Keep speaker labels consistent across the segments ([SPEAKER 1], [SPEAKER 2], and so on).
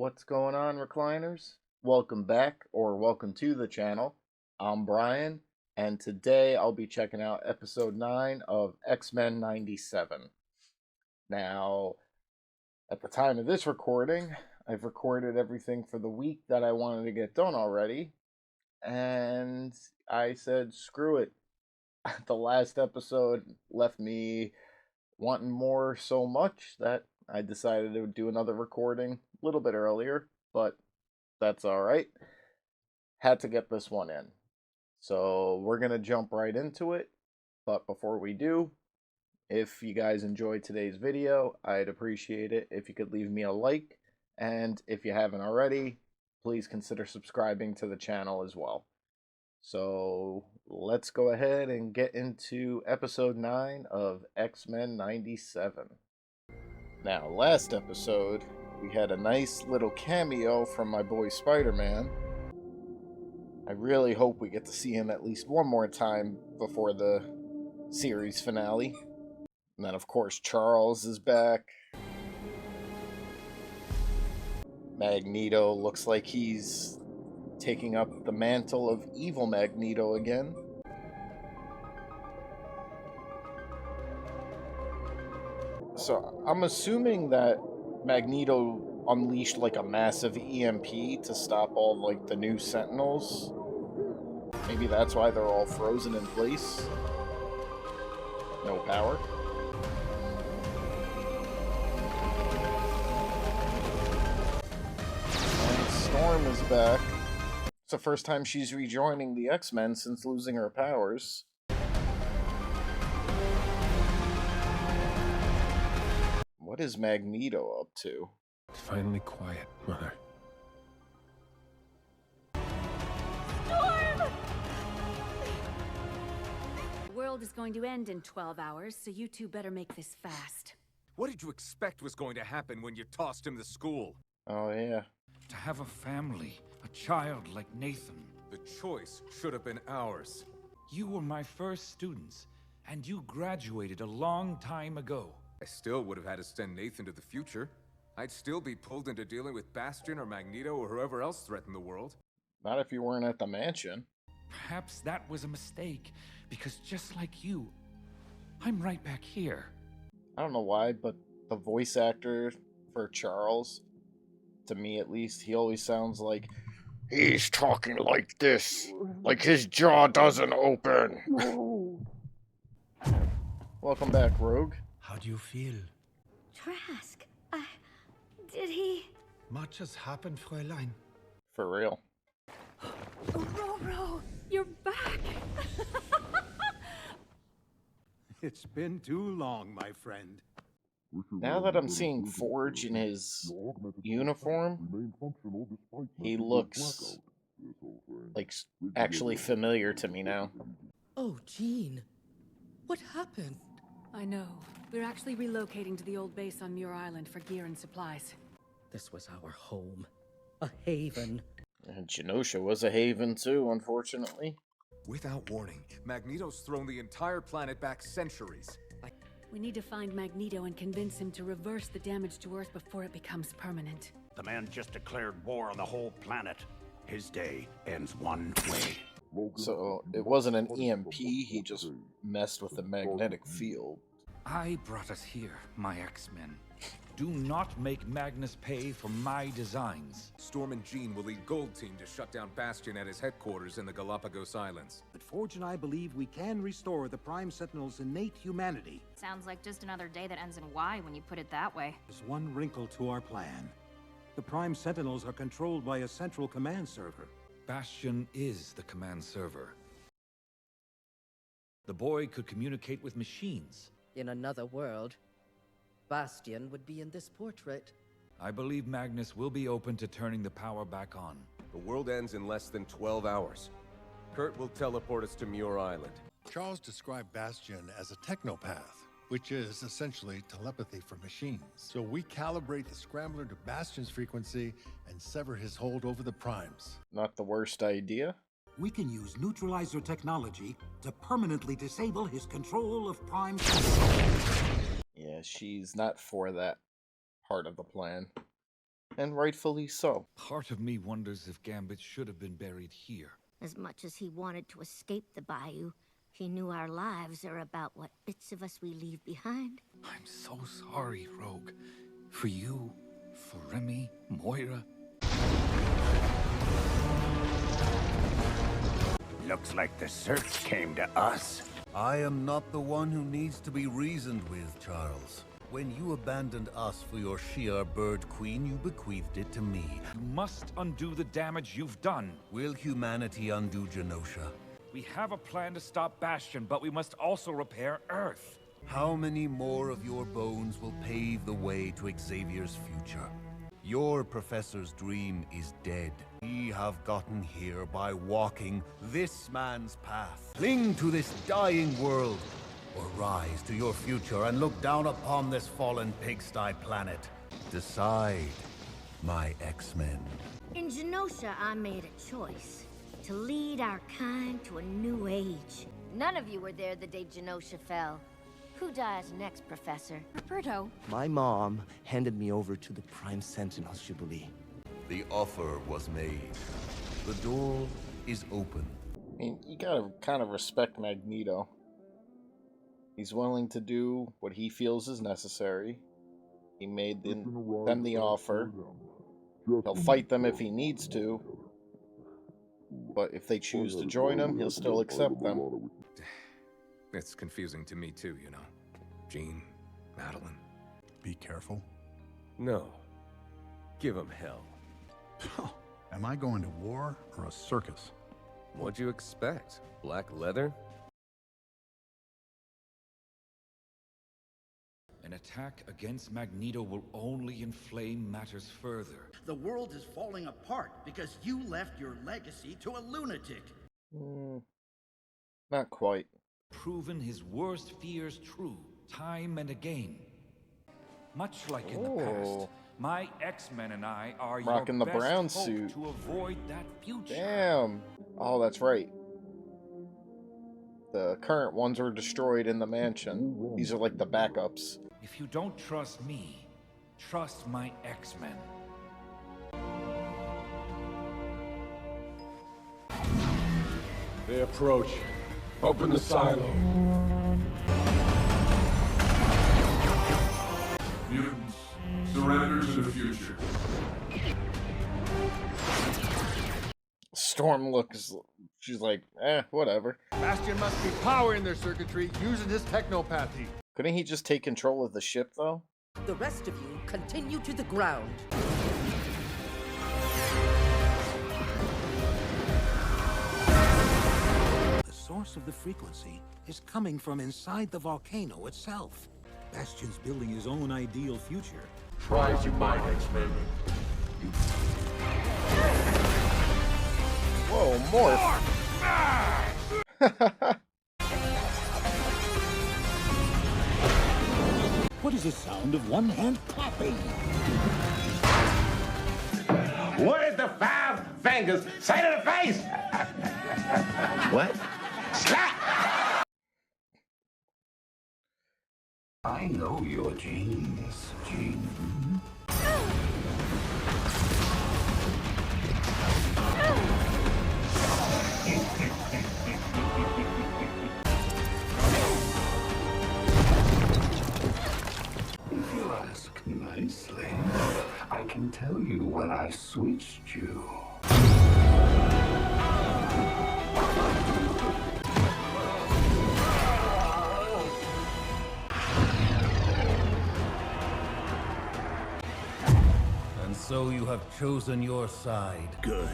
[SPEAKER 1] What's going on, recliners? Welcome back, or welcome to the channel. I'm Brian, and today I'll be checking out episode 9 of X-Men 97. Now, at the time of this recording, I've recorded everything for the week that I wanted to get done already, and I said, screw it. The last episode left me wanting more so much that I decided to do another recording a little bit earlier, but that's alright. Had to get this one in. So we're going to jump right into it. But before we do, if you guys enjoyed today's video, I'd appreciate it if you could leave me a like. And if you haven't already, please consider subscribing to the channel as well. So let's go ahead and get into episode 9 of X-Men 97. Now, last episode, we had a nice little cameo from my boy Spider-Man. I really hope we get to see him at least one more time before the series finale. And then, of course, Charles is back. Magneto looks like he's taking up the mantle of evil Magneto again. So I'm assuming that Magneto unleashed like a massive EMP to stop all like the new Sentinels. Maybe that's why they're all frozen in place. No power. And Storm is back. It's the first time she's rejoining the X-Men since losing her powers. What is Magneto up to?
[SPEAKER 2] It's finally quiet, Mother.
[SPEAKER 3] Storm! The world is going to end in 12 hours, so you two better make this fast.
[SPEAKER 4] What did you expect was going to happen when you tossed him to school?
[SPEAKER 1] Oh yeah.
[SPEAKER 5] To have a family, a child like Nathan.
[SPEAKER 4] The choice should have been ours.
[SPEAKER 5] You were my first students, and you graduated a long time ago.
[SPEAKER 4] I still would have had to send Nathan to the future. I'd still be pulled into dealing with Bastion or Magneto or whoever else threatened the world.
[SPEAKER 1] Not if you weren't at the mansion.
[SPEAKER 5] Perhaps that was a mistake, because just like you, I'm right back here.
[SPEAKER 1] I don't know why, but the voice actor for Charles, to me at least, he always sounds like he's talking like this, like his jaw doesn't open. Welcome back, Rogue.
[SPEAKER 6] How do you feel?
[SPEAKER 3] Trask, did he?
[SPEAKER 6] Much has happened, Fräulein.
[SPEAKER 1] For real.
[SPEAKER 3] Roro, you're back!
[SPEAKER 6] It's been too long, my friend.
[SPEAKER 1] Now that I'm seeing Forge in his uniform, he looks like actually familiar to me now.
[SPEAKER 7] Oh, Jean. What happened?
[SPEAKER 3] I know. We're actually relocating to the old base on Muir Island for gear and supplies.
[SPEAKER 7] This was our home. A haven.
[SPEAKER 1] And Genosha was a haven too, unfortunately.
[SPEAKER 4] Without warning, Magneto's thrown the entire planet back centuries.
[SPEAKER 3] We need to find Magneto and convince him to reverse the damage to Earth before it becomes permanent.
[SPEAKER 8] The man just declared war on the whole planet. His day ends one way.
[SPEAKER 1] So it wasn't an EMP, he just messed with the magnetic field.
[SPEAKER 5] I brought us here, my X-Men. Do not make Magnus pay for my designs.
[SPEAKER 4] Storm and Jean will lead Gold Team to shut down Bastion at his headquarters in the Galapagos Islands.
[SPEAKER 9] But Forge and I believe we can restore the Prime Sentinel's innate humanity.
[SPEAKER 10] Sounds like just another day that ends in Y when you put it that way.
[SPEAKER 9] There's one wrinkle to our plan. The Prime Sentinels are controlled by a central command server.
[SPEAKER 5] Bastion is the command server. The boy could communicate with machines.
[SPEAKER 7] In another world, Bastion would be in this portrait.
[SPEAKER 5] I believe Magnus will be open to turning the power back on.
[SPEAKER 4] The world ends in less than 12 hours. Kurt will teleport us to Muir Island.
[SPEAKER 2] Charles described Bastion as a technopath, which is essentially telepathy for machines. So we calibrate the scrambler to Bastion's frequency and sever his hold over the primes.
[SPEAKER 1] Not the worst idea.
[SPEAKER 9] We can use neutralizer technology to permanently disable his control of Prime Sentinels.
[SPEAKER 1] Yeah, she's not for that part of the plan. and rightfully so.
[SPEAKER 5] Part of me wonders if Gambit should have been buried here.
[SPEAKER 11] As much as he wanted to escape the bayou, he knew our lives are about what bits of us we leave behind.
[SPEAKER 5] I'm so sorry, Rogue. For you, for Remy, Moira.
[SPEAKER 8] Looks like the search came to us.
[SPEAKER 12] I am not the one who needs to be reasoned with, Charles. When you abandoned us for your Shi'ar bird queen, you bequeathed it to me.
[SPEAKER 5] You must undo the damage you've done.
[SPEAKER 12] Will humanity undo Genosha?
[SPEAKER 5] We have a plan to stop Bastion, but we must also repair Earth.
[SPEAKER 12] How many more of your bones will pave the way to Xavier's future? Your professor's dream is dead. We have gotten here by walking this man's path. Cling to this dying world, or rise to your future and look down upon this fallen pigsty planet. Decide, my X-Men.
[SPEAKER 11] In Genosha, I made a choice. To lead our kind to a new age. None of you were there the day Genosha fell. Who dies next, Professor?
[SPEAKER 3] Roberto.
[SPEAKER 13] My mom handed me over to the Prime Sentinels, Jubilee.
[SPEAKER 12] The offer was made. The door is open.
[SPEAKER 1] I mean, you gotta kind of respect Magneto. He's willing to do what he feels is necessary. He made them the offer. He'll fight them if he needs to. But if they choose to join him, he'll still accept them.
[SPEAKER 4] It's confusing to me too, you know. Jean, Madeline.
[SPEAKER 2] Be careful.
[SPEAKER 14] No. Give him hell.
[SPEAKER 2] Am I going to war or a circus?
[SPEAKER 14] What'd you expect? Black leather?
[SPEAKER 5] An attack against Magneto will only inflame matters further.
[SPEAKER 15] The world is falling apart because you left your legacy to a lunatic.
[SPEAKER 1] Not quite.
[SPEAKER 5] Proven his worst fears true, time and again. Much like in the past, my X-Men and I are
[SPEAKER 1] rocking
[SPEAKER 5] your
[SPEAKER 1] the
[SPEAKER 5] best
[SPEAKER 1] brown
[SPEAKER 5] hope
[SPEAKER 1] suit
[SPEAKER 5] to avoid that future.
[SPEAKER 1] Damn. Oh, that's right. The current ones were destroyed in the mansion. These are like the backups.
[SPEAKER 5] If you don't trust me, trust my X-Men.
[SPEAKER 16] They approach. Open the silo. Mutants, surrender to the future.
[SPEAKER 1] Storm looks... She's like, whatever.
[SPEAKER 2] Bastion must be powering their circuitry using his technopathy.
[SPEAKER 1] Couldn't he just take control of the ship, though?
[SPEAKER 7] The rest of you continue to the ground.
[SPEAKER 9] The source of the frequency is coming from inside the volcano itself. Bastion's building his own ideal future.
[SPEAKER 16] Try to mind X-Men.
[SPEAKER 1] Whoa, morph!
[SPEAKER 9] What is the sound of one hand clapping?
[SPEAKER 8] What is the 5 fingers say to the face?
[SPEAKER 12] What?
[SPEAKER 8] Slap!
[SPEAKER 17] I know your genes, Jean. If you ask nicely, I can tell you when I switched you.
[SPEAKER 12] And so you have chosen your side.
[SPEAKER 15] Good.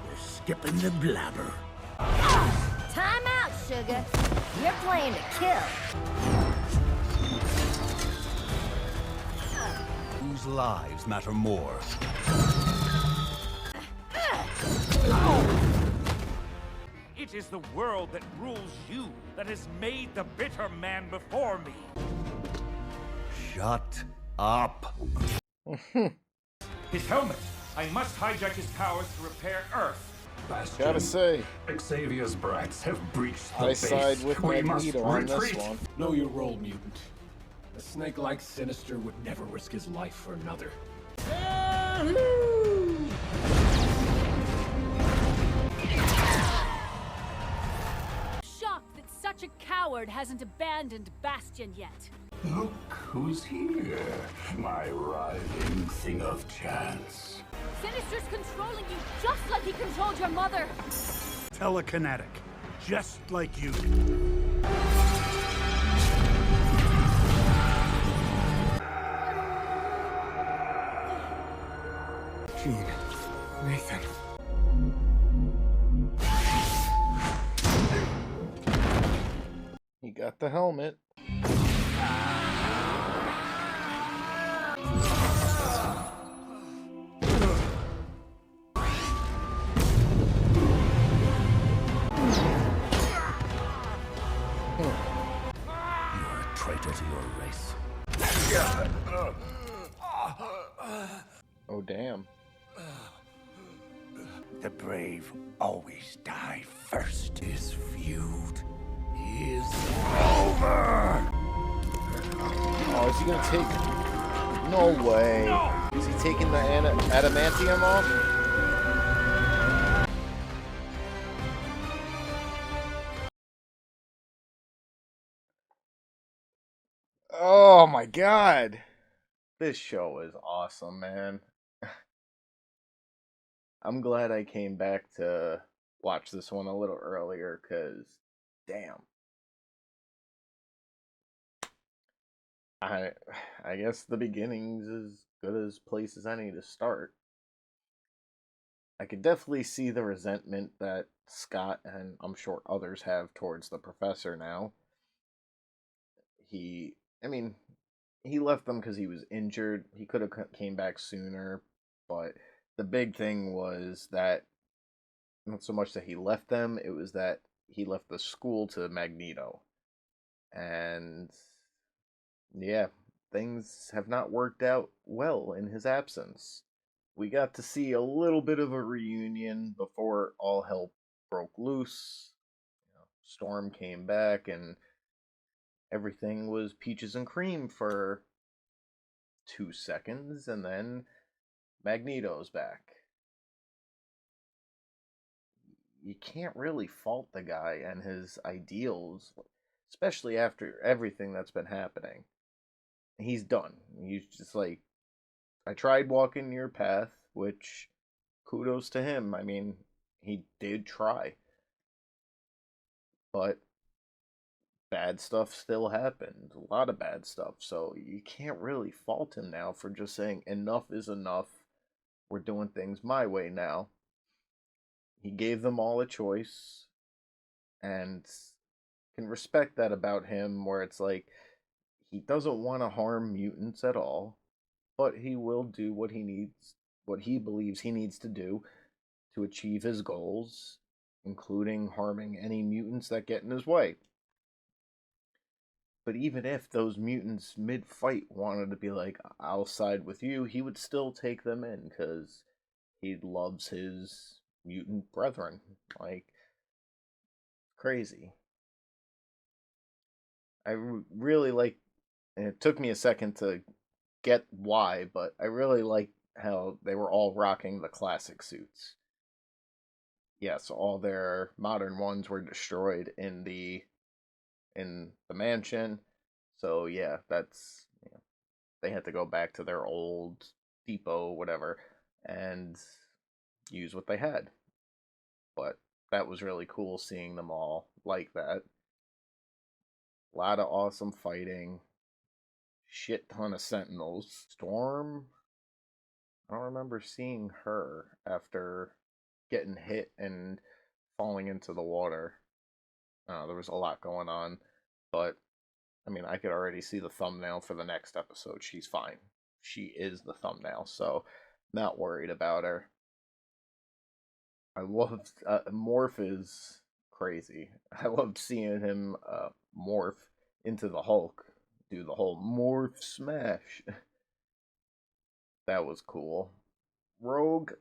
[SPEAKER 15] We're skipping the blabber.
[SPEAKER 11] Time out, sugar. You're playing to kill.
[SPEAKER 12] Whose lives matter more?
[SPEAKER 5] It is the world that rules you that has made the bitter man before me.
[SPEAKER 12] Shut up.
[SPEAKER 5] His helmet! I must hijack his powers to repair Earth.
[SPEAKER 16] Bastion.
[SPEAKER 1] Gotta say,
[SPEAKER 16] Xavier's brats have breached the
[SPEAKER 1] I
[SPEAKER 16] base.
[SPEAKER 1] side with
[SPEAKER 16] We must
[SPEAKER 1] Magneto on this
[SPEAKER 16] retreat.
[SPEAKER 1] one.
[SPEAKER 16] Know your role, mutant. A snake like Sinister would never risk his life for another.
[SPEAKER 3] Shocked that such a coward hasn't abandoned Bastion yet.
[SPEAKER 17] Look who's here, my writhing thing of chance.
[SPEAKER 3] Sinister's controlling you just like he controlled your mother.
[SPEAKER 6] Telekinetic, just like you.
[SPEAKER 4] Jean. Nathan.
[SPEAKER 1] He got the helmet.
[SPEAKER 17] Traitor to your race.
[SPEAKER 1] Oh, damn.
[SPEAKER 8] The brave always die first.
[SPEAKER 17] This feud is over!
[SPEAKER 1] Oh, is he gonna take... No way. No. Is he taking the adamantium off? Oh my god. This show is awesome, man. I'm glad I came back to watch this one a little earlier, because damn. I guess the beginning's as good as place as any to start. I could definitely see the resentment that Scott and I'm sure others have towards the professor now. He left them because he was injured. He could have came back sooner, but the big thing was that not so much that he left them, it was that he left the school to Magneto. And yeah, things have not worked out well in his absence. We got to see a little bit of a reunion before all hell broke loose. Storm came back and everything was peaches and cream for 2 seconds, and then Magneto's back. You can't really fault the guy and his ideals, especially after everything that's been happening. He's done. He's just like, I tried walking your path, which kudos to him. I mean, he did try. But bad stuff still happened. A lot of bad stuff. So you can't really fault him now for just saying enough is enough. We're doing things my way now. He gave them all a choice, and can respect that about him, where it's like he doesn't want to harm mutants at all, but he will do what he believes he needs to do to achieve his goals, including harming any mutants that get in his way. But even if those mutants mid-fight wanted to be like, I'll side with you, he would still take them in, because he loves his mutant brethren. Like, crazy. I really like, and it took me a second to get why, but I really like how they were all rocking the classic suits. Yes, all their modern ones were destroyed in the mansion. So yeah, that's, they had to go back to their old depot, whatever, and use what they had. But that was really cool seeing them all like that. A lot of awesome fighting. Shit ton of Sentinels. Storm, I don't remember seeing her after getting hit and falling into the water. There was a lot going on, but I mean, I could already see the thumbnail for the next episode. She's fine. She is the thumbnail, so not worried about her. I loved Morph is crazy. I loved seeing him morph into the Hulk, do the whole morph smash. That was cool. Rogue,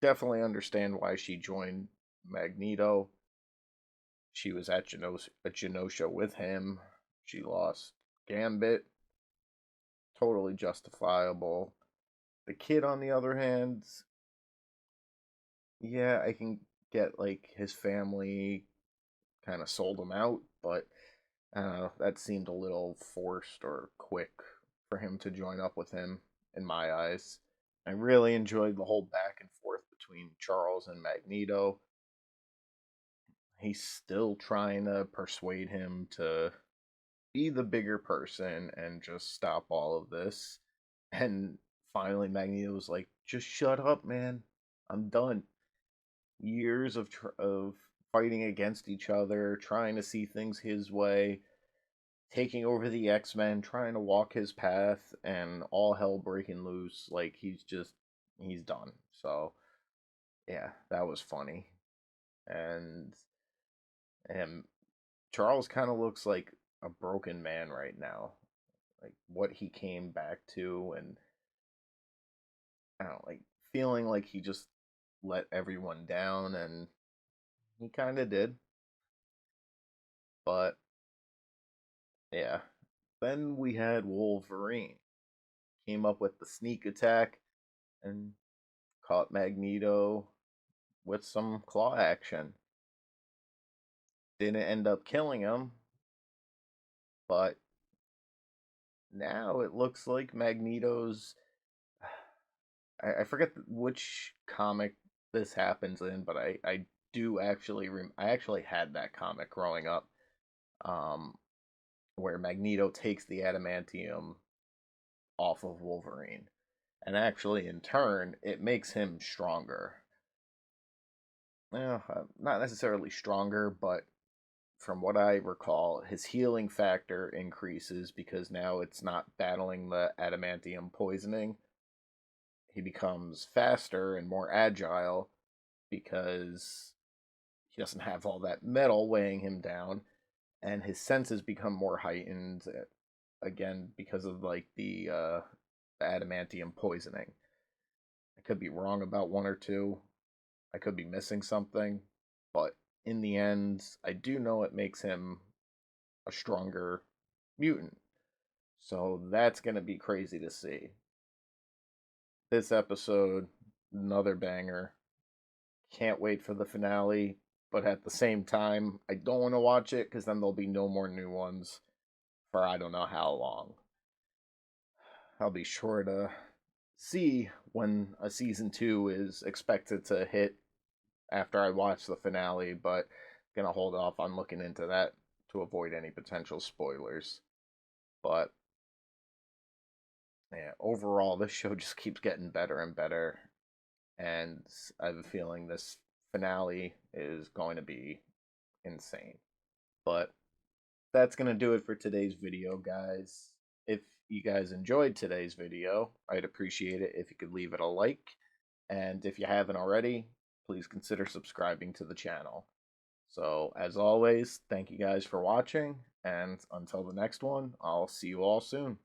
[SPEAKER 1] definitely understand why she joined Magneto. She was at Genosha with him. She lost Gambit. Totally justifiable. The kid, on the other hand, yeah, I can get like his family kind of sold him out, but I don't know, that seemed a little forced or quick for him to join up with him in my eyes. I really enjoyed the whole back and forth between Charles and Magneto. He's still trying to persuade him to be the bigger person and just stop all of this. And finally, Magneto's like, "Just shut up, man. I'm done." Years of fighting against each other, trying to see things his way, taking over the X-Men, trying to walk his path, and all hell breaking loose. Like he's done. So yeah, that was funny. And and Charles kind of looks like a broken man right now. Like what he came back to, and I don't know, like feeling like he just let everyone down, and he kind of did. But yeah, then we had Wolverine. Came up with the sneak attack and caught Magneto with some claw action. Didn't end up killing him, but now it looks like Magneto's. I forget which comic this happens in, but I do actually I actually had that comic growing up, um, where Magneto takes the adamantium off of Wolverine, and actually in turn it makes him stronger. Not necessarily stronger, but from what I recall, his healing factor increases because now it's not battling the adamantium poisoning. He becomes faster and more agile because he doesn't have all that metal weighing him down, and his senses become more heightened again because of like the adamantium poisoning. I could be wrong about one or two. I could be missing something, but in the end, I do know it makes him a stronger mutant. So that's going to be crazy to see. This episode, another banger. Can't wait for the finale, but at the same time, I don't want to watch it because then there'll be no more new ones for I don't know how long. I'll be sure to see when a season 2 is expected to hit after I watch the finale, but gonna hold off on looking into that to avoid any potential spoilers. But yeah, overall, this show just keeps getting better and better, and I have a feeling this finale is going to be insane. But that's going to do it for today's video, guys. If you guys enjoyed today's video, I'd appreciate it if you could leave it a like. And if you haven't already, please consider subscribing to the channel. So, as always, thank you guys for watching, and until the next one, I'll see you all soon.